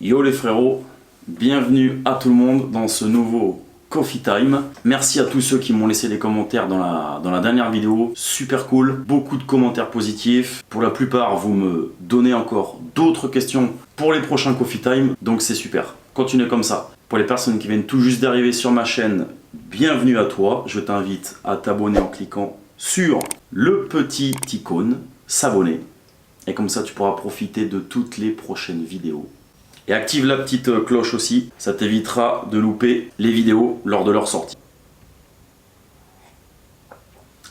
Yo les frérots, bienvenue à tout le monde dans ce nouveau Coffee Time. Merci à tous ceux qui m'ont laissé des commentaires dans la dernière vidéo, super cool, beaucoup de commentaires positifs. Pour la plupart, vous me donnez encore d'autres questions pour les prochains Coffee Time, donc c'est super. Continuez comme ça. Pour les personnes qui viennent tout juste d'arriver sur ma chaîne, bienvenue à toi. Je t'invite à t'abonner en cliquant sur le petit icône, s'abonner. Et comme ça, tu pourras profiter de toutes les prochaines vidéos. Et active la petite cloche aussi, ça t'évitera de louper les vidéos lors de leur sortie.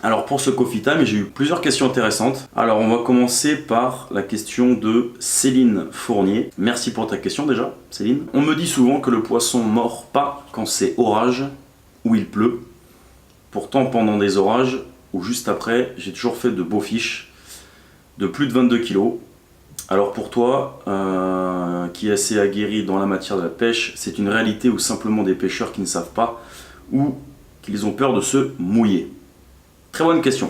Alors pour ce Coffee Time, j'ai eu plusieurs questions intéressantes. Alors on va commencer par la question de Céline Fournier. Merci pour ta question déjà, Céline. On me dit souvent que le poisson mord pas quand c'est orage ou il pleut. Pourtant pendant des orages ou juste après, j'ai toujours fait de beaux fiches de plus de 22 kg. Alors pour toi, qui est assez aguerri dans la matière de la pêche, c'est une réalité ou simplement des pêcheurs qui ne savent pas ou qu'ils ont peur de se mouiller? Très bonne question.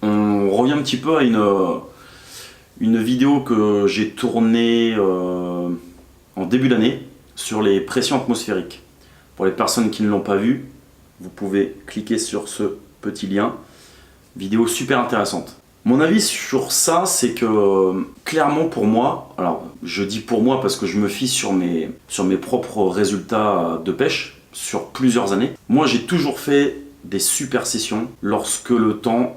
On revient un petit peu à une vidéo que j'ai tournée en début d'année sur les pressions atmosphériques. Pour les personnes qui ne l'ont pas vue, vous pouvez cliquer sur ce petit lien. Vidéo super intéressante. Mon avis sur ça, c'est que clairement pour moi, alors je dis pour moi parce que je me fie sur mes propres résultats de pêche sur plusieurs années. Moi j'ai toujours fait des super sessions lorsque le temps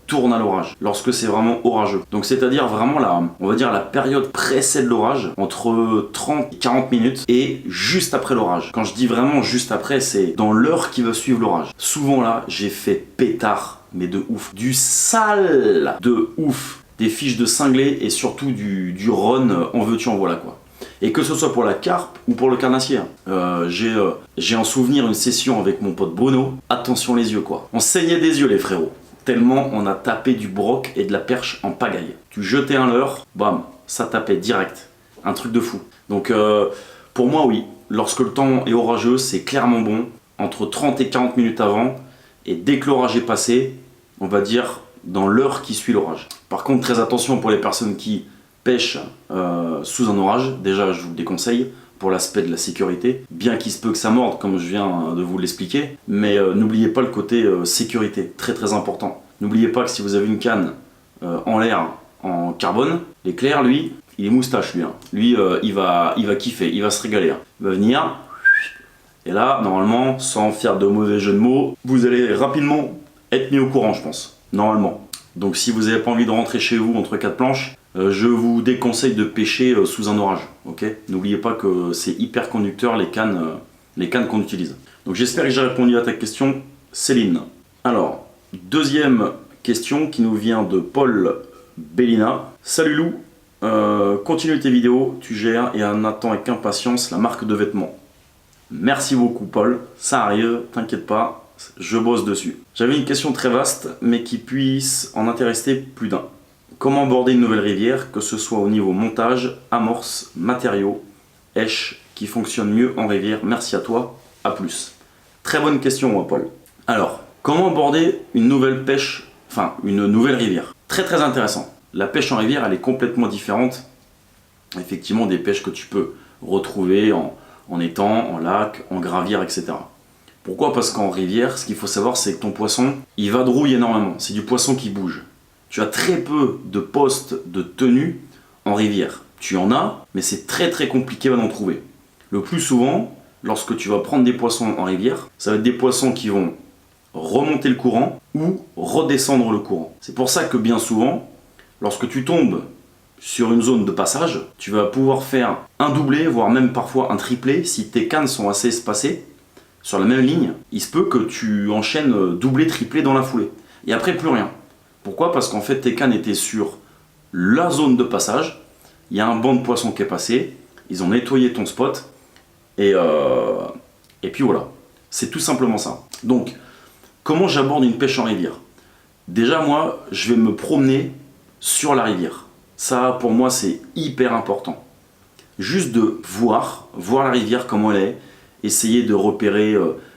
tourne à l'orage, lorsque c'est vraiment orageux. Donc c'est-à-dire vraiment on va dire la période précède l'orage, entre 30 et 40 minutes et juste après l'orage. Quand je dis vraiment juste après, c'est dans l'heure qui va suivre l'orage. Souvent là, j'ai fait pétard, mais de ouf. Du sale de ouf. Des fiches de cinglé et surtout du run en veux-tu en voilà quoi. Et que ce soit pour la carpe ou pour le carnassier. J'ai en souvenir une session avec mon pote Bruno. Attention les yeux quoi. On saignait des yeux les frérots. Tellement on a tapé du broc et de la perche en pagaille. Tu jetais un leurre, bam, ça tapait direct. Un truc de fou. Donc pour moi oui, lorsque le temps est orageux, c'est clairement bon. Entre 30 et 40 minutes avant. Et dès que l'orage est passé, on va dire dans l'heure qui suit l'orage. Par contre, très attention pour les personnes qui pêchent sous un orage. Déjà, je vous le déconseille pour l'aspect de la sécurité. Bien qu'il se peut que ça morde, comme je viens de vous l'expliquer. Mais n'oubliez pas le côté sécurité, très très important. N'oubliez pas que si vous avez une canne en l'air en carbone, l'éclair, lui, il est moustache, lui. Hein. Lui, il va kiffer, il va se régaler. Hein. Il va venir... Et là, normalement, sans faire de mauvais jeu de mots, vous allez rapidement être mis au courant, je pense. Normalement. Donc si vous n'avez pas envie de rentrer chez vous entre quatre planches, je vous déconseille de pêcher sous un orage. Okay, n'oubliez pas que c'est hyper conducteur les cannes qu'on utilise. Donc j'espère que j'ai répondu à ta question, Céline. Alors, deuxième question qui nous vient de Paul Bellina. Salut Lou, continue tes vidéos, tu gères et on attend avec impatience la marque de vêtements. Merci beaucoup Paul, ça arrive, t'inquiète pas, je bosse dessus. J'avais une question très vaste, mais qui puisse en intéresser plus d'un. Comment aborder une nouvelle rivière, que ce soit au niveau montage, amorce, matériaux, èche, qui fonctionne mieux en rivière? Merci à toi, à plus. Très bonne question Paul. Alors, comment aborder une nouvelle pêche, enfin une nouvelle rivière? Très très intéressant. La pêche en rivière, elle est complètement différente, effectivement, des pêches que tu peux retrouver en étang, en lac, en gravière, etc. Pourquoi? Parce qu'en rivière, ce qu'il faut savoir, c'est que ton poisson, il vadrouille énormément. C'est du poisson qui bouge. Tu as très peu de postes de tenue en rivière. Tu en as, mais c'est très très compliqué d'en trouver. Le plus souvent, lorsque tu vas prendre des poissons en rivière, ça va être des poissons qui vont remonter le courant ou redescendre le courant. C'est pour ça que bien souvent, lorsque tu tombes sur une zone de passage, tu vas pouvoir faire un doublé, voire même parfois un triplé, si tes cannes sont assez espacées, sur la même ligne, il se peut que tu enchaînes doublé, triplé dans la foulée. Et après, plus rien. Pourquoi? Parce qu'en fait, tes cannes étaient sur la zone de passage, il y a un banc de poissons qui est passé, ils ont nettoyé ton spot, et puis voilà. C'est tout simplement ça. Donc, comment j'aborde une pêche en rivière? Déjà, moi, je vais me promener sur la rivière. Ça, pour moi, c'est hyper important. Juste de voir la rivière comment elle est, essayer de repérer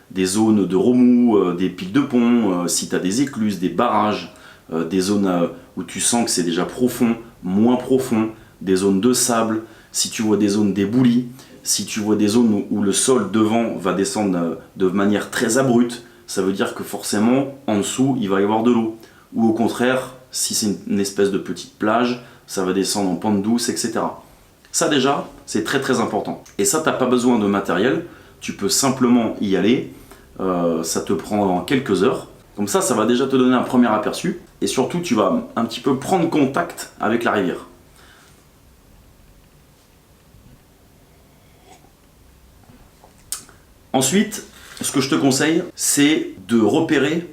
des zones de remous, des pics de pont, si tu as des écluses, des barrages, des zones où tu sens que c'est déjà profond, moins profond, des zones de sable, si tu vois des zones d'éboulis, si tu vois des zones où le sol devant va descendre de manière très abrupte, ça veut dire que forcément, en dessous, il va y avoir de l'eau. Ou au contraire, si c'est une espèce de petite plage, ça va descendre en pente douce, etc. Ça déjà, c'est très très important. Et ça, tu n'as pas besoin de matériel, tu peux simplement y aller, ça te prend quelques heures. Comme ça va déjà te donner un premier aperçu. Et surtout, tu vas un petit peu prendre contact avec la rivière. Ensuite, ce que je te conseille, c'est de repérer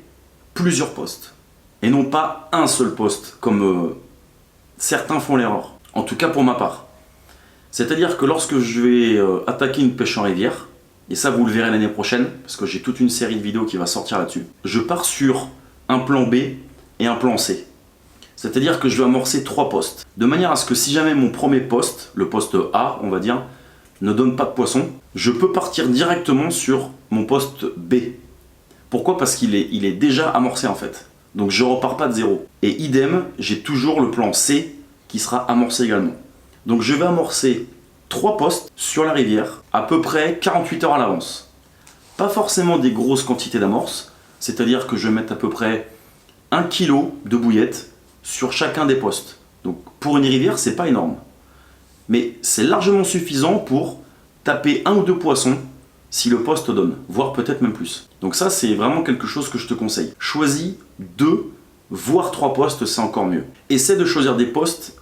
plusieurs postes. Et non pas un seul poste, comme certains font l'erreur. En tout cas pour ma part. C'est-à-dire que lorsque je vais attaquer une pêche en rivière, et ça vous le verrez l'année prochaine, parce que j'ai toute une série de vidéos qui va sortir là-dessus, je pars sur un plan B et un plan C. C'est-à-dire que je vais amorcer 3 postes. De manière à ce que si jamais mon premier poste, le poste A, on va dire, ne donne pas de poisson, je peux partir directement sur mon poste B. Pourquoi? Parce qu'il est déjà amorcé en fait. Donc je repars pas de zéro. Et idem, j'ai toujours le plan C qui sera amorcé également. Donc je vais amorcer 3 postes sur la rivière, à peu près 48 heures à l'avance. Pas forcément des grosses quantités d'amorces, c'est-à-dire que je vais mettre à peu près 1 kg de bouillettes sur chacun des postes. Donc pour une rivière, c'est pas énorme. Mais c'est largement suffisant pour taper 1 ou 2 poissons si le poste donne, voire peut-être même plus. Donc ça, c'est vraiment quelque chose que je te conseille. Choisis 2, voire 3 postes, c'est encore mieux. Essaie de choisir des postes,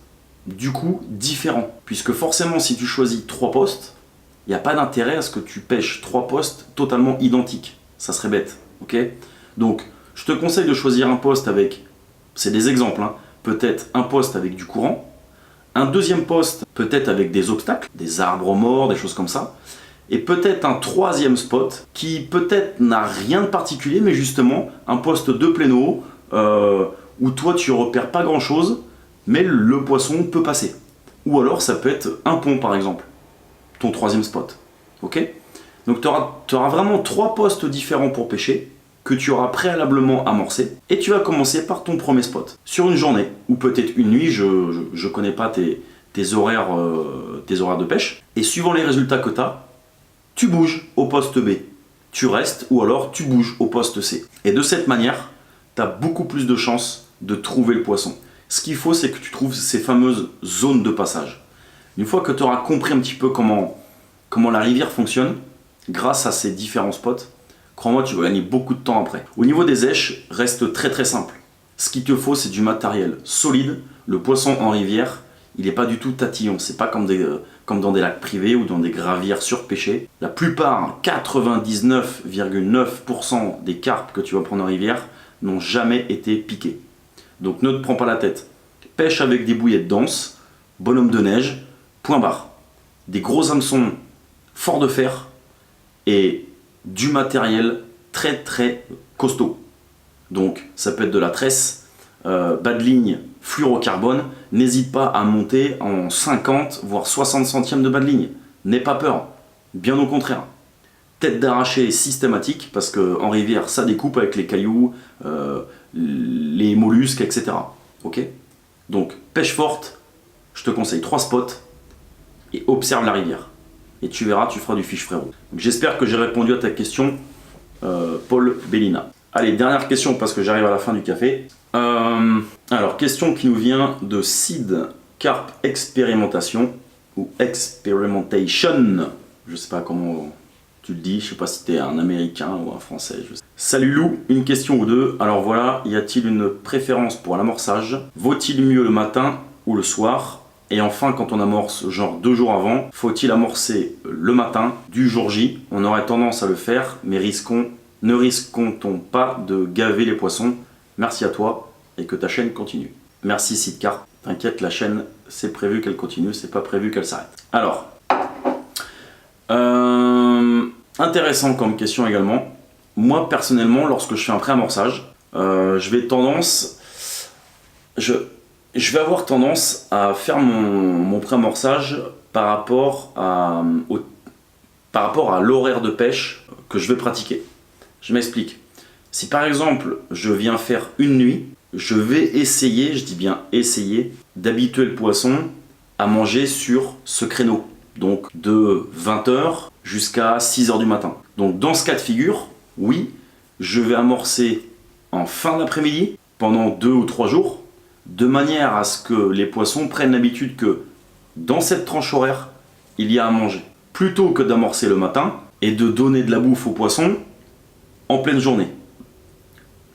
du coup, différents. Puisque forcément, si tu choisis 3 postes, il n'y a pas d'intérêt à ce que tu pêches 3 postes totalement identiques. Ça serait bête, ok? Donc, je te conseille de choisir un poste avec, c'est des exemples, hein, peut-être un poste avec du courant, un deuxième poste peut-être avec des obstacles, des arbres morts, des choses comme ça, et peut-être un troisième spot qui peut-être n'a rien de particulier, mais justement un poste de plein eau où toi tu repères pas grand chose, mais le poisson peut passer. Ou alors ça peut être un pont par exemple, ton troisième spot. Ok? Donc tu auras vraiment 3 postes différents pour pêcher, que tu auras préalablement amorcé, et tu vas commencer par ton premier spot. Sur une journée, ou peut-être une nuit, je ne connais pas tes horaires de pêche, et suivant les résultats que tu as, tu bouges au poste B, tu restes, ou alors tu bouges au poste C. Et de cette manière, tu as beaucoup plus de chances de trouver le poisson. Ce qu'il faut, c'est que tu trouves ces fameuses zones de passage. Une fois que tu auras compris un petit peu comment la rivière fonctionne, grâce à ces différents spots, crois-moi, tu vas gagner beaucoup de temps après. Au niveau des éches, reste très très simple. Ce qu'il te faut, c'est du matériel solide. Le poisson en rivière, il n'est pas du tout tatillon. C'est pas comme dans des lacs privés ou dans des gravières surpêchées. La plupart, 99,9% des carpes que tu vas prendre en rivière n'ont jamais été piqués. Donc ne te prends pas la tête. Pêche avec des bouillettes denses, bonhomme de neige, point barre. Des gros hameçons forts de fer et du matériel très très costaud. Donc ça peut être de la tresse, bas de ligne, fluorocarbone. N'hésite pas à monter en 50 voire 60 centièmes de bas de ligne. N'aie pas peur, bien au contraire. Tête d'arraché systématique parce qu'en rivière ça découpe avec les cailloux, les mollusques, etc. Ok? Donc pêche forte, je te conseille 3 spots et observe la rivière. Et tu verras, tu feras du fiche frérot. J'espère que j'ai répondu à ta question, Paul Bellina. Allez, dernière question parce que j'arrive à la fin du café. Alors, question qui nous vient de Sid Carp Expérimentation ou Experimentation. Je sais pas comment tu le dis, je sais pas si t'es un américain ou un français. Salut Lou, une question ou deux. Alors voilà, y a-t-il une préférence pour l'amorçage? Vaut-il mieux le matin ou le soir? Et enfin, quand on amorce genre 2 jours avant, faut-il amorcer le matin du jour J? On aurait tendance à le faire, mais ne risquons-t-on pas de gaver les poissons? Merci à toi et que ta chaîne continue. Merci Sidcar. T'inquiète, la chaîne, c'est prévu qu'elle continue, c'est pas prévu qu'elle s'arrête. Alors, intéressant comme question également. Moi personnellement, lorsque je fais un pré-amorçage, je vais avoir tendance à faire mon pré-amorçage par rapport à l'horaire de pêche que je vais pratiquer. Je m'explique. Si par exemple je viens faire une nuit, je vais essayer, je dis bien essayer, d'habituer le poisson à manger sur ce créneau. Donc de 20 h jusqu'à 6 h du matin. Donc dans ce cas de figure, oui, je vais amorcer en fin d'après-midi pendant 2 ou 3 jours, de manière à ce que les poissons prennent l'habitude que dans cette tranche horaire, il y a à manger. Plutôt que d'amorcer le matin et de donner de la bouffe aux poissons en pleine journée.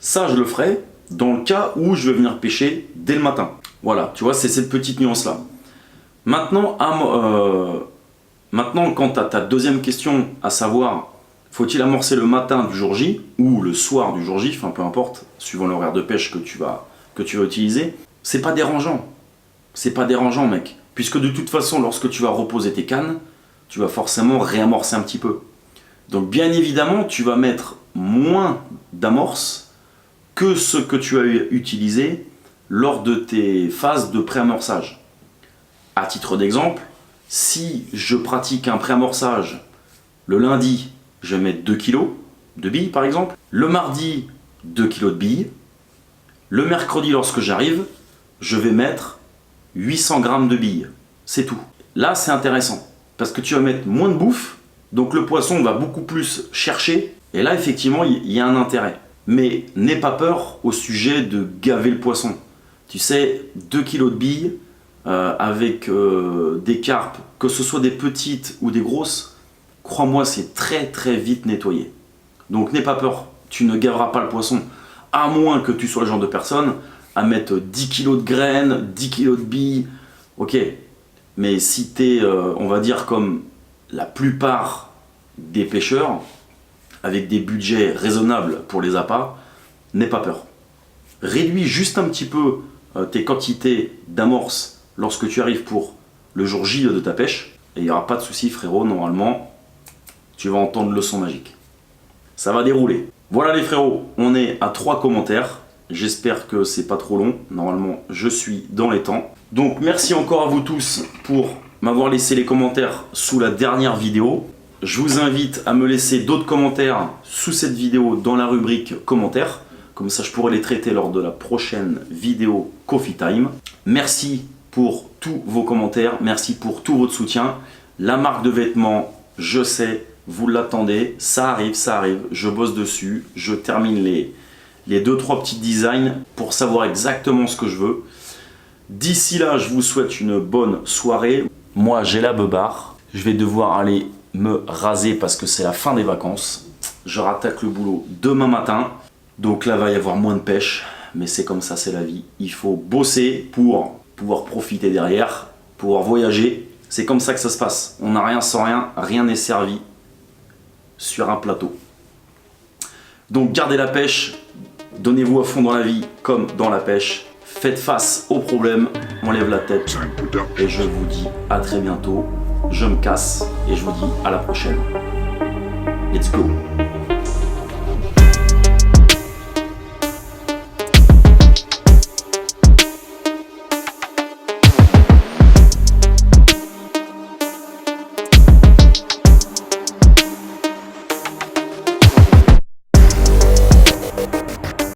Ça, je le ferai dans le cas où je vais venir pêcher dès le matin. Voilà, tu vois, c'est cette petite nuance-là. Maintenant, quant à ta deuxième question, à savoir, faut-il amorcer le matin du jour J ou le soir du jour J, enfin peu importe, suivant l'horaire de pêche que tu vas utiliser, c'est pas dérangeant. C'est pas dérangeant, mec. Puisque de toute façon, lorsque tu vas reposer tes cannes, tu vas forcément réamorcer un petit peu. Donc bien évidemment, tu vas mettre moins d'amorce que ce que tu as utilisé lors de tes phases de préamorçage. À titre d'exemple, si je pratique un préamorçage le lundi, je vais mettre 2 kg de billes par exemple. Le mardi, 2 kg de billes. Le mercredi, lorsque j'arrive, je vais mettre 800 g de billes. C'est tout. Là, c'est intéressant parce que tu vas mettre moins de bouffe, donc le poisson va beaucoup plus chercher. Et là, effectivement, il y a un intérêt. Mais n'aie pas peur au sujet de gaver le poisson. Tu sais, 2 kg de billes avec des carpes, que ce soit des petites ou des grosses, crois-moi, c'est très très vite nettoyé. Donc n'aie pas peur, tu ne gaveras pas le poisson, à moins que tu sois le genre de personne à mettre 10 kg de graines, 10 kg de billes, ok. Mais si tu es, on va dire, comme la plupart des pêcheurs, avec des budgets raisonnables pour les appâts, n'aie pas peur. Réduis juste un petit peu tes quantités d'amorce lorsque tu arrives pour le jour J de ta pêche, et il n'y aura pas de souci, frérot, normalement, tu vas entendre le son magique. Ça va dérouler. Voilà les frérots, on est à 3 commentaires. J'espère que c'est pas trop long. Normalement, je suis dans les temps. Donc, merci encore à vous tous pour m'avoir laissé les commentaires sous la dernière vidéo. Je vous invite à me laisser d'autres commentaires sous cette vidéo dans la rubrique commentaires. Comme ça, je pourrai les traiter lors de la prochaine vidéo Coffee Time. Merci pour tous vos commentaires. Merci pour tout votre soutien. La marque de vêtements, je sais, vous l'attendez. Ça arrive, je bosse dessus. Je termine les 2-3 petits designs pour savoir exactement ce que je veux. D'ici là, je vous souhaite une bonne soirée. Moi, j'ai la beubare. Je vais devoir aller me raser parce que c'est la fin des vacances. Je rattaque le boulot demain matin. Donc là, il va y avoir moins de pêche. Mais c'est comme ça, c'est la vie. Il faut bosser pour pouvoir profiter derrière, pouvoir voyager. C'est comme ça que ça se passe. On n'a rien sans rien. Rien n'est servi sur un plateau. Donc gardez la pêche. Donnez-vous à fond dans la vie comme dans la pêche. Faites face aux problèmes, on lève la tête et je vous dis à très bientôt. Je me casse et je vous dis à la prochaine. Let's go!